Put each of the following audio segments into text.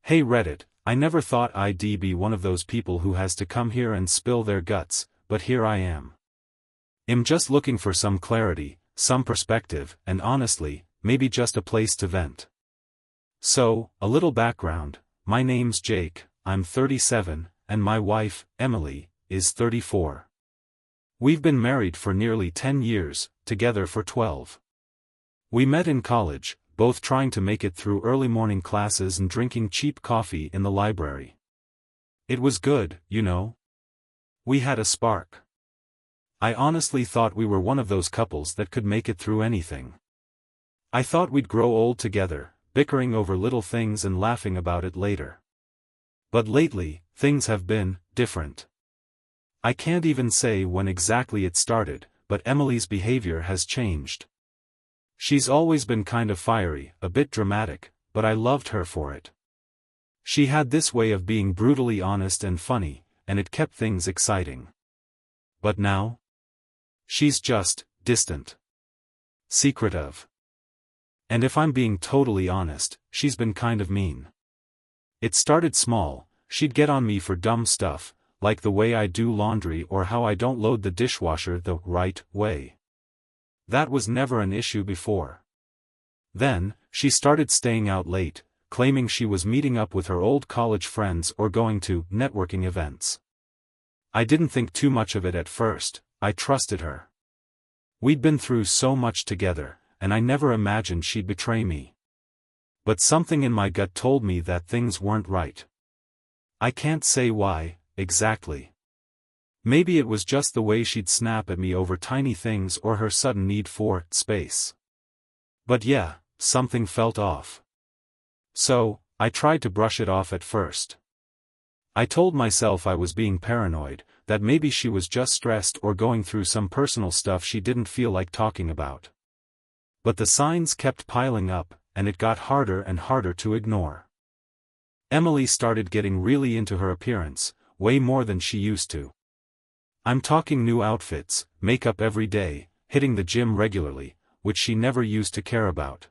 Hey Reddit, I never thought I'd be one of those people who has to come here and spill their guts, but here I am. I'm just looking for some clarity, some perspective, and honestly, maybe just a place to vent. So, a little background, my name's Jake, I'm 37, and my wife, Emily, is 34. We've been married for nearly 10 years, together for 12. We met in college, both trying to make it through early morning classes and drinking cheap coffee in the library. It was good, you know. We had a spark. I honestly thought we were one of those couples that could make it through anything. I thought we'd grow old together, bickering over little things and laughing about it later. But lately, things have been different. I can't even say when exactly it started, but Emily's behavior has changed. She's always been kind of fiery, a bit dramatic, but I loved her for it. She had this way of being brutally honest and funny, and it kept things exciting. But now? She's just distant. Secretive. And if I'm being totally honest, she's been kind of mean. It started small. She'd get on me for dumb stuff, like the way I do laundry or how I don't load the dishwasher the right way. That was never an issue before. Then, she started staying out late, claiming she was meeting up with her old college friends or going to networking events. I didn't think too much of it at first, I trusted her. We'd been through so much together, and I never imagined she'd betray me. But something in my gut told me that things weren't right. I can't say why, exactly. Maybe it was just the way she'd snap at me over tiny things or her sudden need for space. But yeah, something felt off. So, I tried to brush it off at first. I told myself I was being paranoid, that maybe she was just stressed or going through some personal stuff she didn't feel like talking about. But the signs kept piling up, and it got harder and harder to ignore. Emily started getting really into her appearance, way more than she used to. I'm talking new outfits, makeup every day, hitting the gym regularly, which she never used to care about.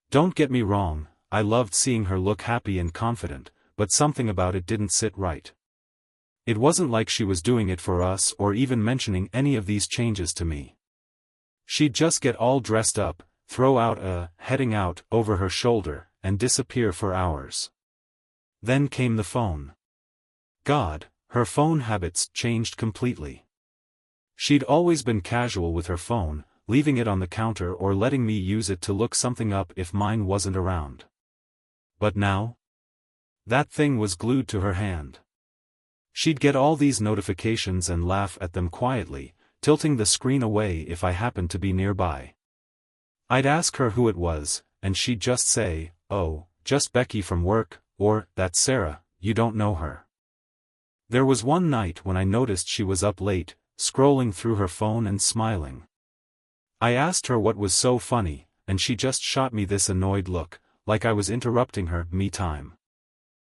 Don't get me wrong, I loved seeing her look happy and confident, but something about it didn't sit right. It wasn't like she was doing it for us or even mentioning any of these changes to me. She'd just get all dressed up, throw out a heading out over her shoulder, and disappear for hours. Then came the phone. God. Her phone habits changed completely. She'd always been casual with her phone, leaving it on the counter or letting me use it to look something up if mine wasn't around. But now? That thing was glued to her hand. She'd get all these notifications and laugh at them quietly, tilting the screen away if I happened to be nearby. I'd ask her who it was, and she'd just say, "Oh, just Becky from work," or, "That's Sarah, you don't know her." There was one night when I noticed she was up late, scrolling through her phone and smiling. I asked her what was so funny, and she just shot me this annoyed look, like I was interrupting her me time.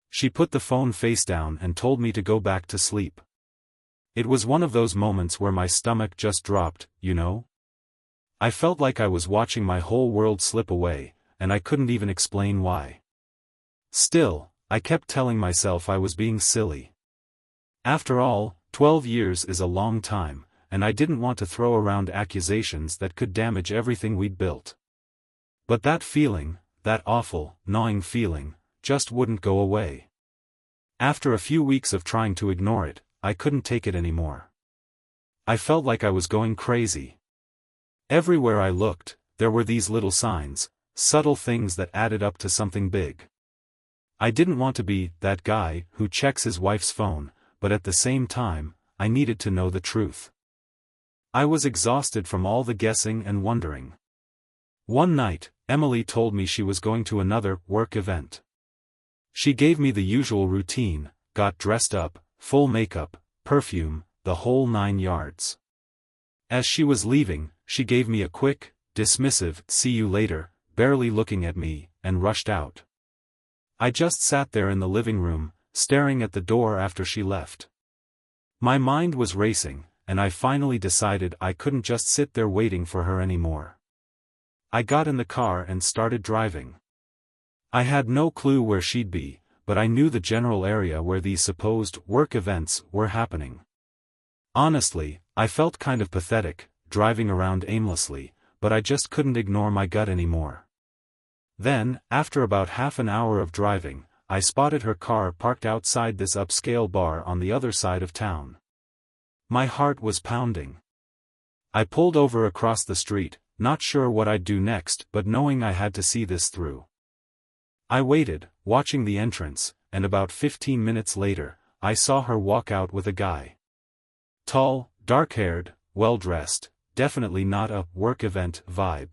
She put the phone face down and told me to go back to sleep. It was one of those moments where my stomach just dropped, you know? I felt like I was watching my whole world slip away, and I couldn't even explain why. Still, I kept telling myself I was being silly. After all, 12 years is a long time, and I didn't want to throw around accusations that could damage everything we'd built. But that feeling, that awful, gnawing feeling, just wouldn't go away. After a few weeks of trying to ignore it, I couldn't take it anymore. I felt like I was going crazy. Everywhere I looked, there were these little signs, subtle things that added up to something big. I didn't want to be that guy who checks his wife's phone, but at the same time, I needed to know the truth. I was exhausted from all the guessing and wondering. One night, Emily told me she was going to another work event. She gave me the usual routine, got dressed up, full makeup, perfume, the whole 9 yards. As she was leaving, she gave me a quick, dismissive, "See you later," barely looking at me, and rushed out. I just sat there in the living room, staring at the door after she left. My mind was racing, and I finally decided I couldn't just sit there waiting for her anymore. I got in the car and started driving. I had no clue where she'd be, but I knew the general area where these supposed work events were happening. Honestly, I felt kind of pathetic, driving around aimlessly, but I just couldn't ignore my gut anymore. Then, after about half an hour of driving, I spotted her car parked outside this upscale bar on the other side of town. My heart was pounding. I pulled over across the street, not sure what I'd do next but knowing I had to see this through. I waited, watching the entrance, and about 15 minutes later, I saw her walk out with a guy. Tall, dark-haired, well-dressed, definitely not a work event vibe.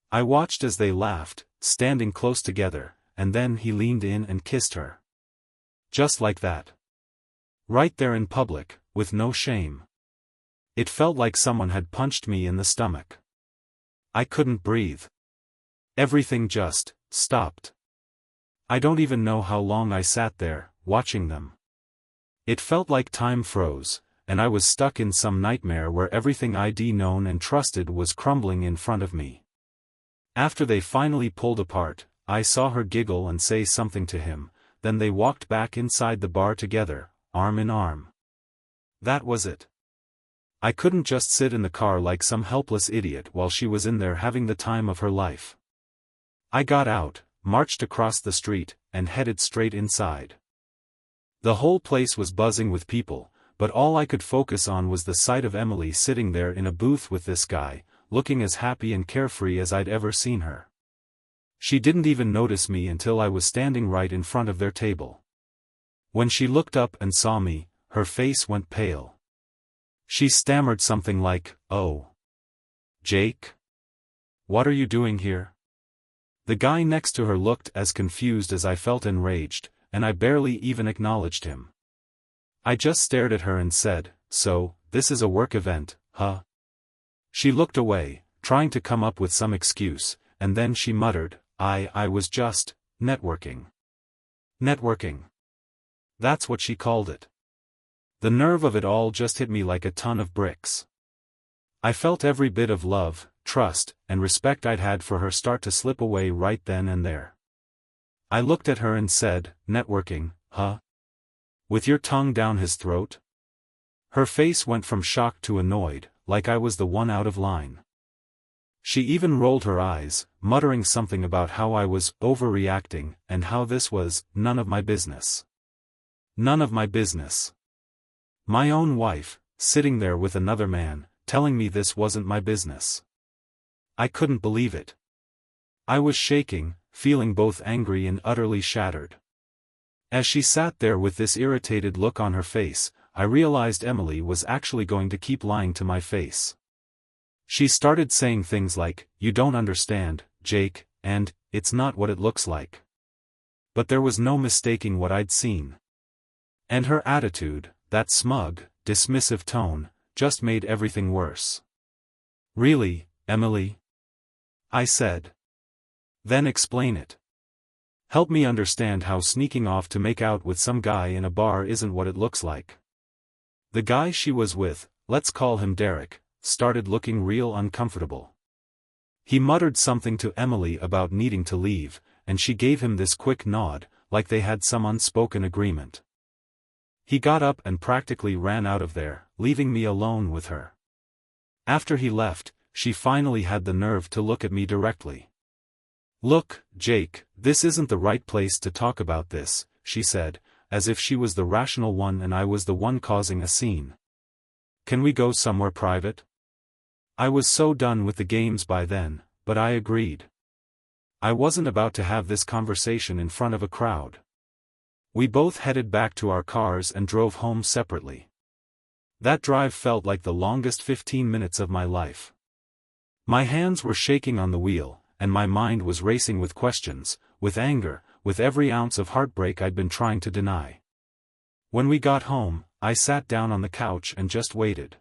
I watched as they laughed, standing close together, and then he leaned in and kissed her. Just like that. Right there in public, with no shame. It felt like someone had punched me in the stomach. I couldn't breathe. Everything just stopped. I don't even know how long I sat there, watching them. It felt like time froze, and I was stuck in some nightmare where everything I'd known and trusted was crumbling in front of me. After they finally pulled apart, I saw her giggle and say something to him, then they walked back inside the bar together, arm in arm. That was it. I couldn't just sit in the car like some helpless idiot while she was in there having the time of her life. I got out, marched across the street, and headed straight inside. The whole place was buzzing with people, but all I could focus on was the sight of Emily sitting there in a booth with this guy, looking as happy and carefree as I'd ever seen her. She didn't even notice me until I was standing right in front of their table. When she looked up and saw me, her face went pale. She stammered something like, "Oh. Jake? What are you doing here?" The guy next to her looked as confused as I felt enraged, and I barely even acknowledged him. I just stared at her and said, "So, this is a work event, huh?" She looked away, trying to come up with some excuse, and then she muttered, I was just networking. Networking. That's what she called it. The nerve of it all just hit me like a ton of bricks. I felt every bit of love, trust, and respect I'd had for her start to slip away right then and there. I looked at her and said, "Networking, huh? With your tongue down his throat?" Her face went from shocked to annoyed, like I was the one out of line. She even rolled her eyes, muttering something about how I was overreacting and how this was none of my business. None of my business. My own wife, sitting there with another man, telling me this wasn't my business. I couldn't believe it. I was shaking, feeling both angry and utterly shattered. As she sat there with this irritated look on her face, I realized Emily was actually going to keep lying to my face. She started saying things like, "You don't understand, Jake," and, "It's not what it looks like." But there was no mistaking what I'd seen. And her attitude, that smug, dismissive tone, just made everything worse. "Really, Emily?" I said. "Then explain it. Help me understand how sneaking off to make out with some guy in a bar isn't what it looks like." The guy she was with, let's call him Derek, started looking real uncomfortable. He muttered something to Emily about needing to leave, and she gave him this quick nod, like they had some unspoken agreement. He got up and practically ran out of there, leaving me alone with her. After he left, she finally had the nerve to look at me directly. "Look, Jake, this isn't the right place to talk about this," she said, as if she was the rational one and I was the one causing a scene. "Can we go somewhere private?" I was so done with the games by then, but I agreed. I wasn't about to have this conversation in front of a crowd. We both headed back to our cars and drove home separately. That drive felt like the longest 15 minutes of my life. My hands were shaking on the wheel, and my mind was racing with questions, with anger, with every ounce of heartbreak I'd been trying to deny. When we got home, I sat down on the couch and just waited.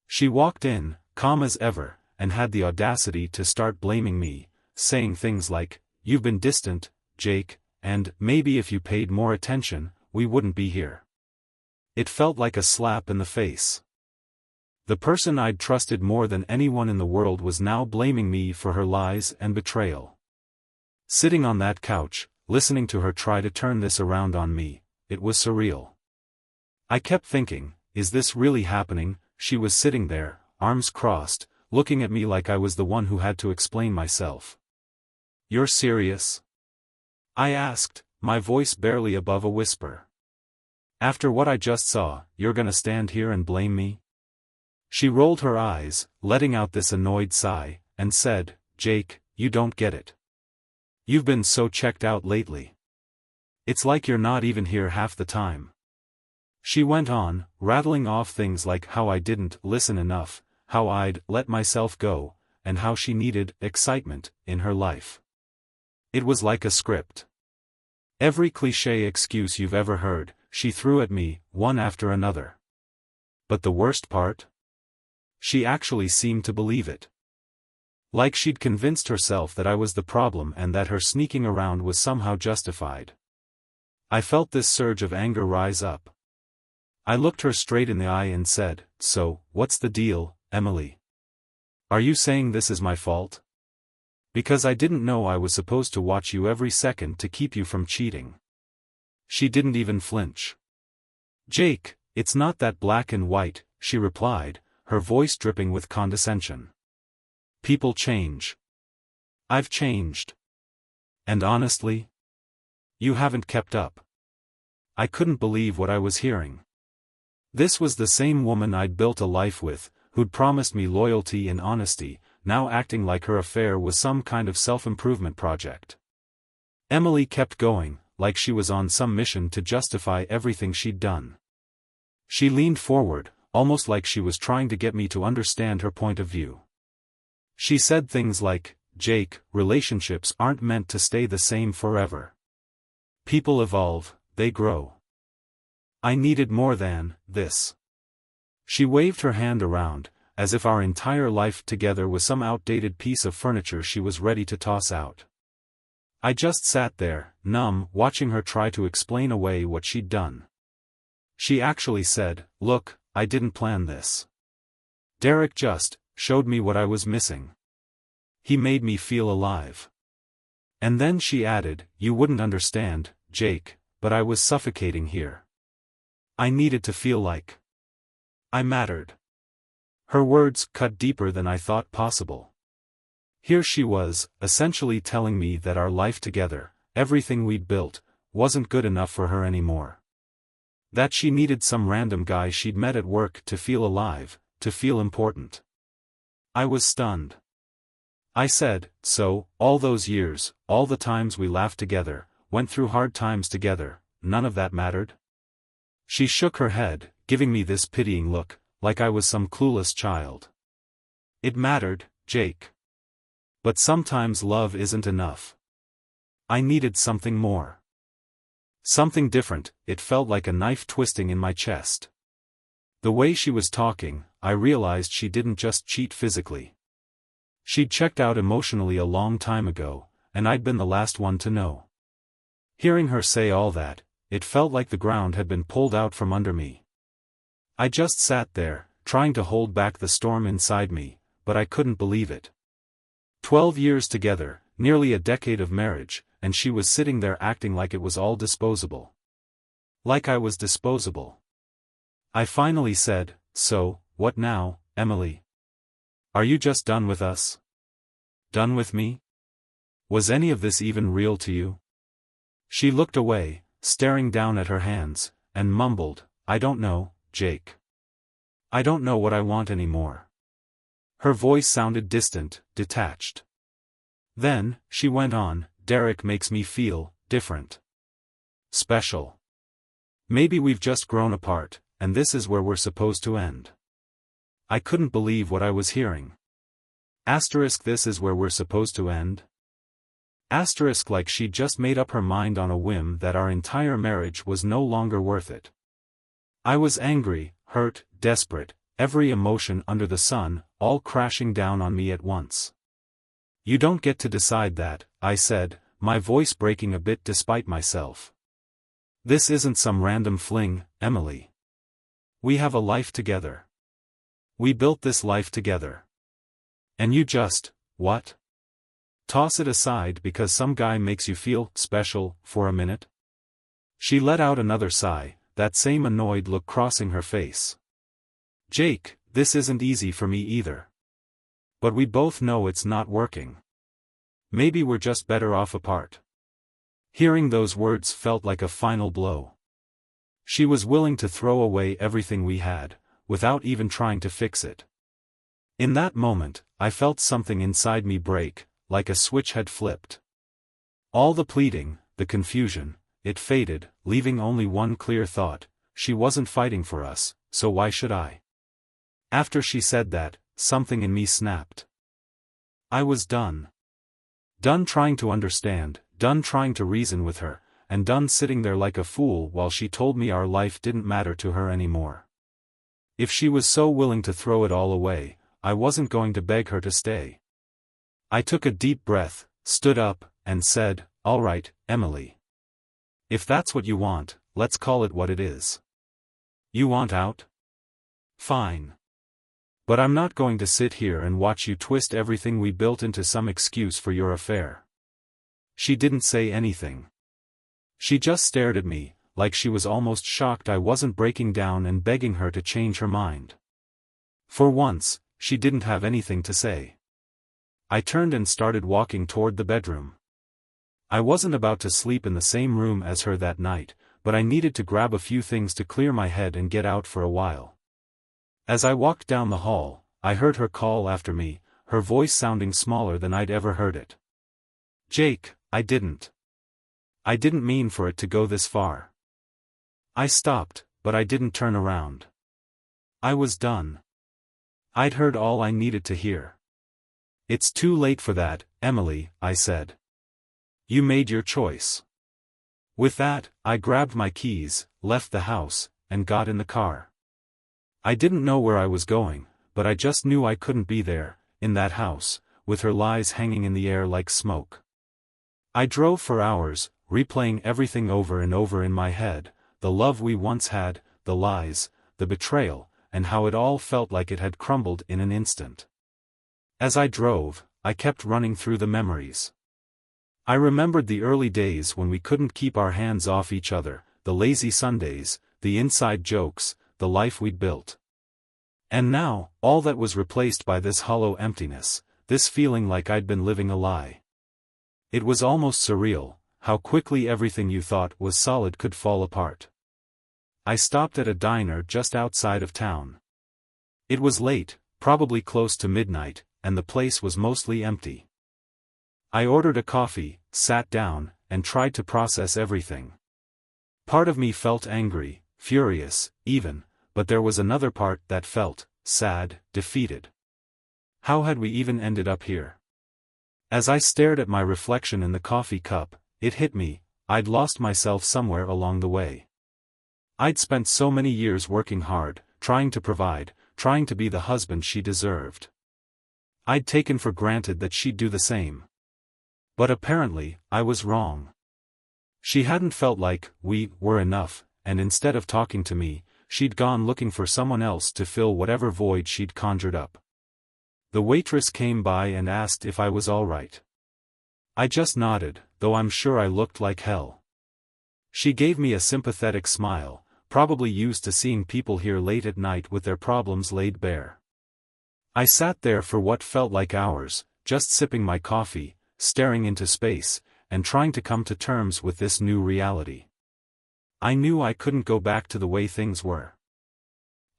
She walked in, calm as ever, and had the audacity to start blaming me, saying things like, "You've been distant, Jake, and maybe if you paid more attention, we wouldn't be here." It felt like a slap in the face. The person I'd trusted more than anyone in the world was now blaming me for her lies and betrayal. Sitting on that couch, listening to her try to turn this around on me. It was surreal. I kept thinking, is this really happening? She was sitting there, arms crossed, looking at me like I was the one who had to explain myself. "You're serious?" I asked, my voice barely above a whisper. "After what I just saw, you're gonna stand here and blame me?" She rolled her eyes, letting out this annoyed sigh, and said, "Jake, you don't get it. You've been so checked out lately. It's like you're not even here half the time." She went on, rattling off things like how I didn't listen enough, how I'd let myself go, and how she needed excitement in her life. It was like a script. Every cliché excuse you've ever heard, she threw at me, one after another. But the worst part? She actually seemed to believe it. Like she'd convinced herself that I was the problem and that her sneaking around was somehow justified. I felt this surge of anger rise up. I looked her straight in the eye and said, "So, what's the deal, Emily? Are you saying this is my fault? Because I didn't know I was supposed to watch you every second to keep you from cheating." She didn't even flinch. "Jake, it's not that black and white," she replied, her voice dripping with condescension. "People change. I've changed. And honestly, you haven't kept up." I couldn't believe what I was hearing. This was the same woman I'd built a life with, who'd promised me loyalty and honesty, now acting like her affair was some kind of self-improvement project. Emily kept going, like she was on some mission to justify everything she'd done. She leaned forward, almost like she was trying to get me to understand her point of view. She said things like, "Jake, relationships aren't meant to stay the same forever. People evolve, they grow. I needed more than this." She waved her hand around, as if our entire life together was some outdated piece of furniture she was ready to toss out. I just sat there, numb, watching her try to explain away what she'd done. She actually said, "Look, I didn't plan this. Derek just showed me what I was missing. He made me feel alive." And then she added, "You wouldn't understand, Jake, but I was suffocating here. I needed to feel like I mattered." Her words cut deeper than I thought possible. Here she was, essentially telling me that our life together, everything we'd built, wasn't good enough for her anymore. That she needed some random guy she'd met at work to feel alive, to feel important. I was stunned. I said, "So, all those years, all the times we laughed together, went through hard times together, none of that mattered?" She shook her head, giving me this pitying look, like I was some clueless child. "It mattered, Jake. But sometimes love isn't enough. I needed something more. Something different." It felt like a knife twisting in my chest. The way she was talking, I realized she didn't just cheat physically. She'd checked out emotionally a long time ago, and I'd been the last one to know. Hearing her say all that, it felt like the ground had been pulled out from under me. I just sat there, trying to hold back the storm inside me, but I couldn't believe it. 12 years together, nearly a decade of marriage, and she was sitting there acting like it was all disposable. Like I was disposable. I finally said, "So, what now, Emily? Are you just done with us? Done with me? Was any of this even real to you?" She looked away, staring down at her hands, and mumbled, "I don't know, Jake. I don't know what I want anymore." Her voice sounded distant, detached. Then, she went on, "Derek makes me feel different. Special. Maybe we've just grown apart, and this is where we're supposed to end." I couldn't believe what I was hearing. This is where we're supposed to end? Like she'd just made up her mind on a whim that our entire marriage was no longer worth it. I was angry, hurt, desperate, every emotion under the sun, all crashing down on me at once. "You don't get to decide that," I said, my voice breaking a bit despite myself. "This isn't some random fling, Emily. We have a life together. We built this life together. And you just, what? Toss it aside because some guy makes you feel special for a minute? She let out another sigh, that same annoyed look crossing her face. Jake, this isn't easy for me either. But we both know it's not working. Maybe we're just better off apart. Hearing those words felt like a final blow. She was willing to throw away everything we had, without even trying to fix it. In that moment, I felt something inside me break, like a switch had flipped. All the pleading, the confusion, it faded, leaving only one clear thought: she wasn't fighting for us, so why should I? After she said that, something in me snapped. I was done. Done trying to understand, done trying to reason with her, and done sitting there like a fool while she told me our life didn't matter to her anymore. If she was so willing to throw it all away, I wasn't going to beg her to stay. I took a deep breath, stood up, and said, "All right, Emily. If that's what you want, let's call it what it is. You want out? Fine. But I'm not going to sit here and watch you twist everything we built into some excuse for your affair." She didn't say anything. She just stared at me, like she was almost shocked I wasn't breaking down and begging her to change her mind. For once, she didn't have anything to say. I turned and started walking toward the bedroom. I wasn't about to sleep in the same room as her that night, but I needed to grab a few things to clear my head and get out for a while. As I walked down the hall, I heard her call after me, her voice sounding smaller than I'd ever heard it. "Jake, I didn't mean for it to go this far." I stopped, but I didn't turn around. I was done. I'd heard all I needed to hear. "It's too late for that, Emily," I said. "You made your choice." With that, I grabbed my keys, left the house, and got in the car. I didn't know where I was going, but I just knew I couldn't be there, in that house, with her lies hanging in the air like smoke. I drove for hours, replaying everything over and over in my head: the love we once had, the lies, the betrayal, and how it all felt like it had crumbled in an instant. As I drove, I kept running through the memories. I remembered the early days when we couldn't keep our hands off each other, the lazy Sundays, the inside jokes, the life we'd built. And now, all that was replaced by this hollow emptiness, this feeling like I'd been living a lie. It was almost surreal, how quickly everything you thought was solid could fall apart. I stopped at a diner just outside of town. It was late, probably close to midnight, and the place was mostly empty. I ordered a coffee, sat down, and tried to process everything. Part of me felt angry, furious, even, but there was another part that felt sad, defeated. How had we even ended up here? As I stared at my reflection in the coffee cup, it hit me: I'd lost myself somewhere along the way. I'd spent so many years working hard, trying to provide, trying to be the husband she deserved. I'd taken for granted that she'd do the same. But apparently, I was wrong. She hadn't felt like we were enough, and instead of talking to me, she'd gone looking for someone else to fill whatever void she'd conjured up. The waitress came by and asked if I was all right. I just nodded, though I'm sure I looked like hell. She gave me a sympathetic smile, probably used to seeing people here late at night with their problems laid bare. I sat there for what felt like hours, just sipping my coffee, staring into space, and trying to come to terms with this new reality. I knew I couldn't go back to the way things were.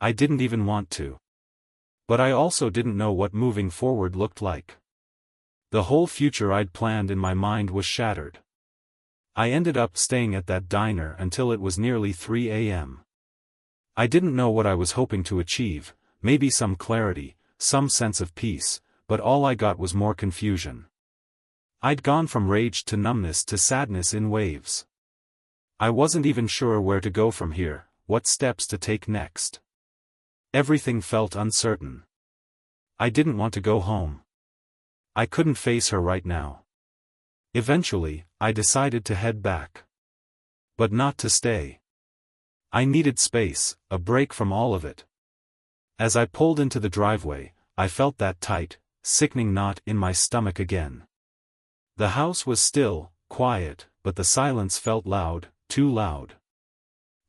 I didn't even want to. But I also didn't know what moving forward looked like. The whole future I'd planned in my mind was shattered. I ended up staying at that diner until it was nearly 3 a.m. I didn't know what I was hoping to achieve, maybe some clarity, some sense of peace, but all I got was more confusion. I'd gone from rage to numbness to sadness in waves. I wasn't even sure where to go from here, what steps to take next. Everything felt uncertain. I didn't want to go home. I couldn't face her right now. Eventually, I decided to head back. But not to stay. I needed space, a break from all of it. As I pulled into the driveway, I felt that tight, sickening knot in my stomach again. The house was still, quiet, but the silence felt loud, too loud.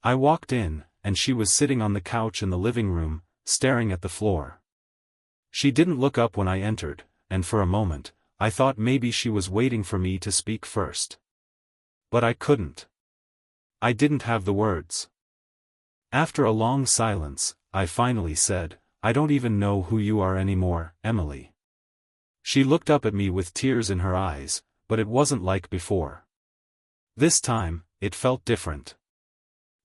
I walked in, and she was sitting on the couch in the living room, staring at the floor. She didn't look up when I entered, and for a moment, I thought maybe she was waiting for me to speak first. But I couldn't. I didn't have the words. After a long silence, I finally said, "I don't even know who you are anymore, Emily." She looked up at me with tears in her eyes, but it wasn't like before. This time, it felt different.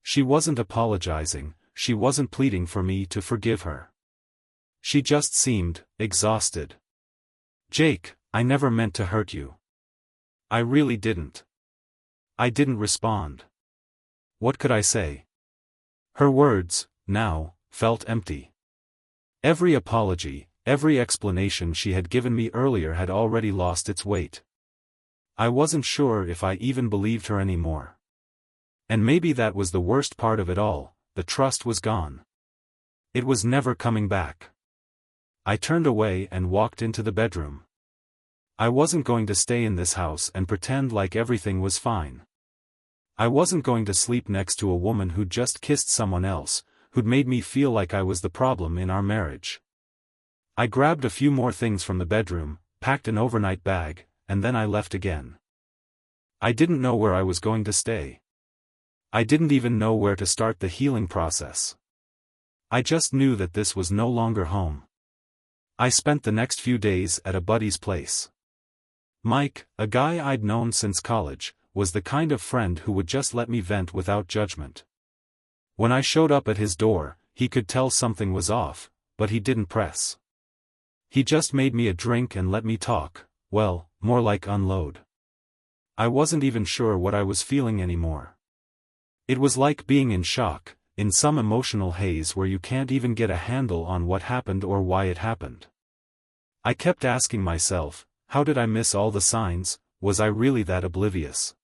She wasn't apologizing, she wasn't pleading for me to forgive her. She just seemed exhausted. "Jake, I never meant to hurt you. I really didn't." I didn't respond. What could I say? Her words, now, felt empty. Every apology, every explanation she had given me earlier had already lost its weight. I wasn't sure if I even believed her anymore. And maybe that was the worst part of it all, the trust was gone. It was never coming back. I turned away and walked into the bedroom. I wasn't going to stay in this house and pretend like everything was fine. I wasn't going to sleep next to a woman who'd just kissed someone else, who'd made me feel like I was the problem in our marriage. I grabbed a few more things from the bedroom, packed an overnight bag, and then I left again. I didn't know where I was going to stay. I didn't even know where to start the healing process. I just knew that this was no longer home. I spent the next few days at a buddy's place. Mike, a guy I'd known since college, was the kind of friend who would just let me vent without judgment. When I showed up at his door, he could tell something was off, but he didn't press. He just made me a drink and let me talk, well, more like unload. I wasn't even sure what I was feeling anymore. It was like being in shock, in some emotional haze where you can't even get a handle on what happened or why it happened. I kept asking myself, how did I miss all the signs? Was I really that oblivious?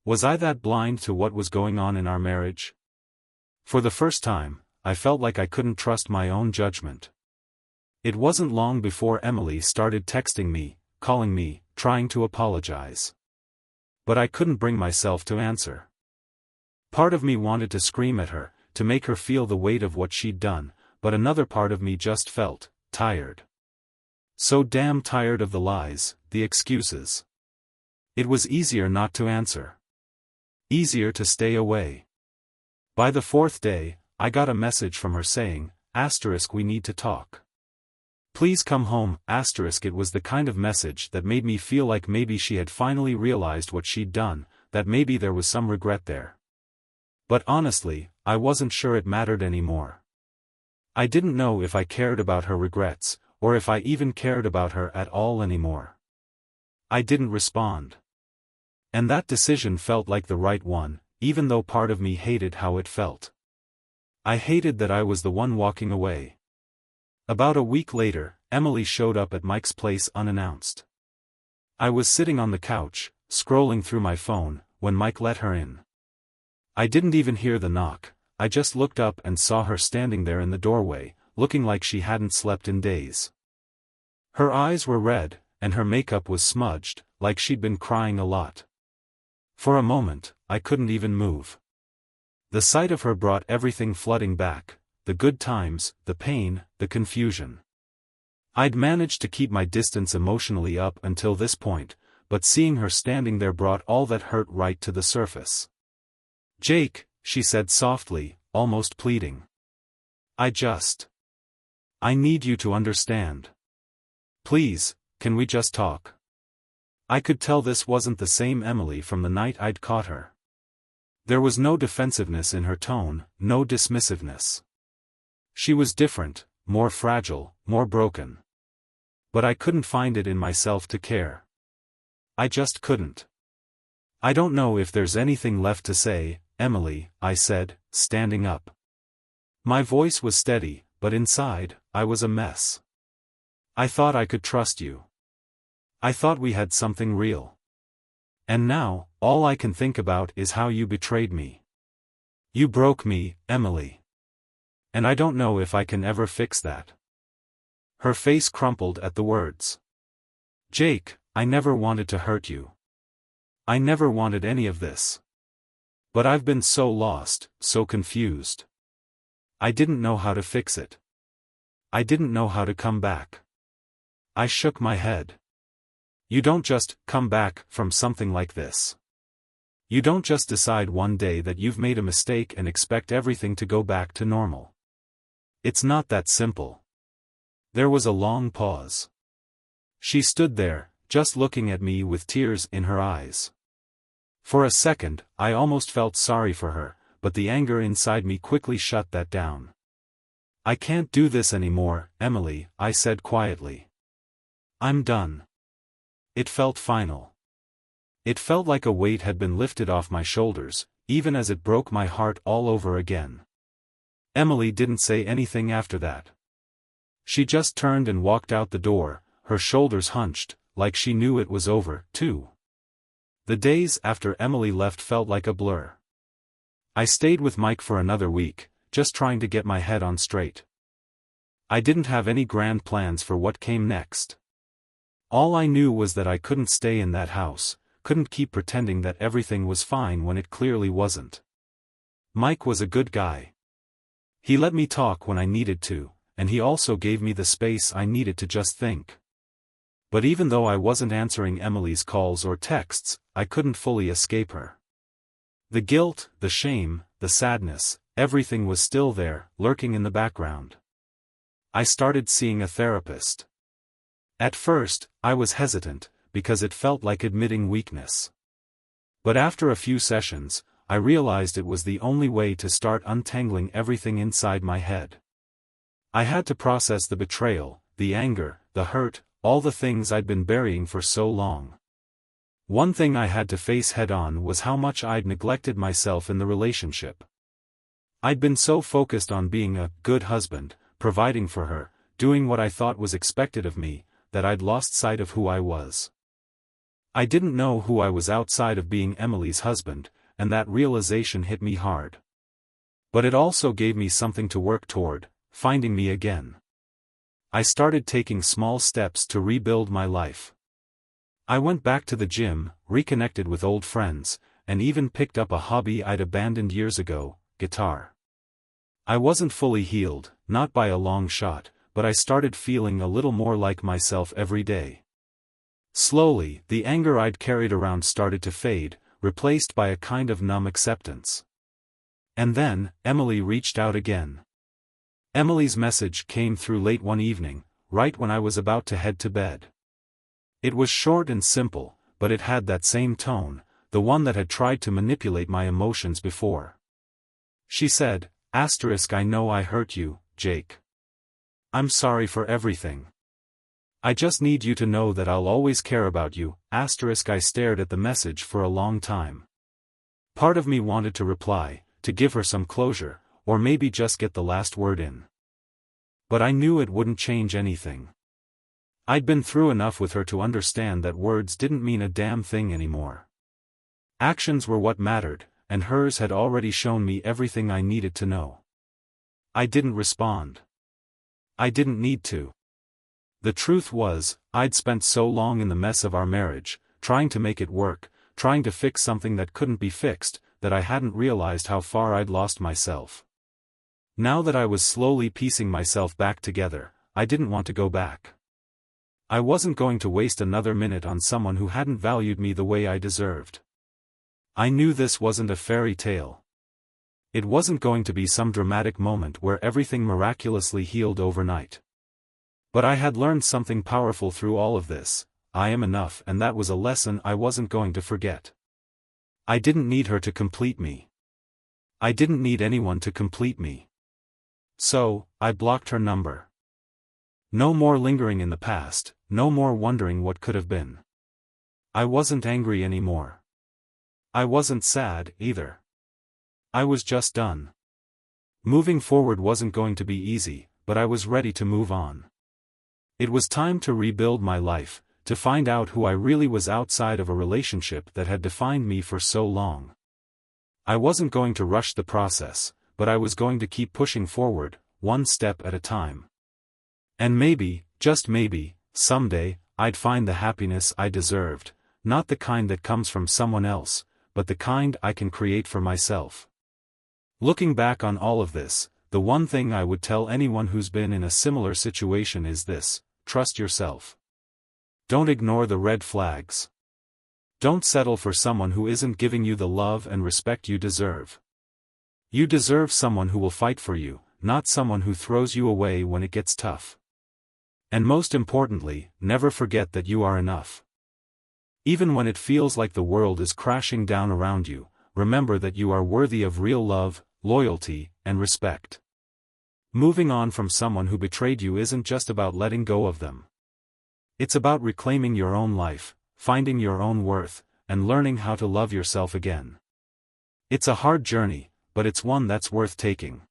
Was I that blind to what was going on in our marriage? For the first time, I felt like I couldn't trust my own judgment. It wasn't long before Emily started texting me, calling me, trying to apologize. But I couldn't bring myself to answer. Part of me wanted to scream at her, to make her feel the weight of what she'd done, but another part of me just felt tired. So damn tired of the lies, the excuses. It was easier not to answer. Easier to stay away. By the fourth day, I got a message from her saying, "We need to talk. Please come home." It was the kind of message that made me feel like maybe she had finally realized what she'd done, that maybe there was some regret there. But honestly, I wasn't sure it mattered anymore. I didn't know if I cared about her regrets, or if I even cared about her at all anymore. I didn't respond. And that decision felt like the right one, even though part of me hated how it felt. I hated that I was the one walking away. About a week later, Emily showed up at Mike's place unannounced. I was sitting on the couch, scrolling through my phone, when Mike let her in. I didn't even hear the knock, I just looked up and saw her standing there in the doorway, looking like she hadn't slept in days. Her eyes were red, and her makeup was smudged, like she'd been crying a lot. For a moment, I couldn't even move. The sight of her brought everything flooding back, the good times, the pain, the confusion. I'd managed to keep my distance emotionally up until this point, but seeing her standing there brought all that hurt right to the surface. "Jake," she said softly, almost pleading. I need you to understand. Please, can we just talk?" I could tell this wasn't the same Emily from the night I'd caught her. There was no defensiveness in her tone, no dismissiveness. She was different, more fragile, more broken. But I couldn't find it in myself to care. I just couldn't. "I don't know if there's anything left to say, Emily," I said, standing up. My voice was steady, but inside, I was a mess. "I thought I could trust you. I thought we had something real. And now, all I can think about is how you betrayed me. You broke me, Emily. And I don't know if I can ever fix that." Her face crumpled at the words. "Jake, I never wanted to hurt you. I never wanted any of this. But I've been so lost, so confused. I didn't know how to fix it. I didn't know how to come back. I shook my head. You don't just come back from something like this. You don't just decide one day that you've made a mistake and expect everything to go back to normal. It's not that simple. There was a long pause. She stood there, just looking at me with tears in her eyes. For a second, I almost felt sorry for her, but the anger inside me quickly shut that down. I can't do this anymore, Emily, I said quietly. I'm done. It felt final. It felt like a weight had been lifted off my shoulders, even as it broke my heart all over again. Emily didn't say anything after that. She just turned and walked out the door, her shoulders hunched, like she knew it was over, too. The days after Emily left felt like a blur. I stayed with Mike for another week, just trying to get my head on straight. I didn't have any grand plans for what came next. All I knew was that I couldn't stay in that house, couldn't keep pretending that everything was fine when it clearly wasn't. Mike was a good guy. He let me talk when I needed to, and he also gave me the space I needed to just think. But even though I wasn't answering Emily's calls or texts, I couldn't fully escape her. The guilt, the shame, the sadness, everything was still there, lurking in the background. I started seeing a therapist. At first, I was hesitant, because it felt like admitting weakness. But after a few sessions, I realized it was the only way to start untangling everything inside my head. I had to process the betrayal, the anger, the hurt, all the things I'd been burying for so long. One thing I had to face head-on was how much I'd neglected myself in the relationship. I'd been so focused on being a good husband, providing for her, doing what I thought was expected of me, that I'd lost sight of who I was. I didn't know who I was outside of being Emily's husband, and that realization hit me hard. But it also gave me something to work toward, finding me again. I started taking small steps to rebuild my life. I went back to the gym, reconnected with old friends, and even picked up a hobby I'd abandoned years ago, guitar. I wasn't fully healed, not by a long shot, but I started feeling a little more like myself every day. Slowly, the anger I'd carried around started to fade, replaced by a kind of numb acceptance. And then, Emily reached out again. Emily's message came through late one evening, right when I was about to head to bed. It was short and simple, but it had that same tone, the one that had tried to manipulate my emotions before. She said, *I know I hurt you, Jake. I'm sorry for everything. I just need you to know that I'll always care about you, *. I stared at the message for a long time. Part of me wanted to reply, to give her some closure, or maybe just get the last word in. But I knew it wouldn't change anything. I'd been through enough with her to understand that words didn't mean a damn thing anymore. Actions were what mattered, and hers had already shown me everything I needed to know. I didn't respond. I didn't need to. The truth was, I'd spent so long in the mess of our marriage, trying to make it work, trying to fix something that couldn't be fixed, that I hadn't realized how far I'd lost myself. Now that I was slowly piecing myself back together, I didn't want to go back. I wasn't going to waste another minute on someone who hadn't valued me the way I deserved. I knew this wasn't a fairy tale. It wasn't going to be some dramatic moment where everything miraculously healed overnight. But I had learned something powerful through all of this. I am enough, and that was a lesson I wasn't going to forget. I didn't need her to complete me. I didn't need anyone to complete me. So, I blocked her number. No more lingering in the past, no more wondering what could have been. I wasn't angry anymore. I wasn't sad, either. I was just done. Moving forward wasn't going to be easy, but I was ready to move on. It was time to rebuild my life, to find out who I really was outside of a relationship that had defined me for so long. I wasn't going to rush the process, but I was going to keep pushing forward, one step at a time. And maybe, just maybe, someday, I'd find the happiness I deserved, not the kind that comes from someone else, but the kind I can create for myself. Looking back on all of this, the one thing I would tell anyone who's been in a similar situation is this: trust yourself. Don't ignore the red flags. Don't settle for someone who isn't giving you the love and respect you deserve. You deserve someone who will fight for you, not someone who throws you away when it gets tough. And most importantly, never forget that you are enough. Even when it feels like the world is crashing down around you, remember that you are worthy of real love, loyalty, and respect. Moving on from someone who betrayed you isn't just about letting go of them. It's about reclaiming your own life, finding your own worth, and learning how to love yourself again. It's a hard journey, but it's one that's worth taking.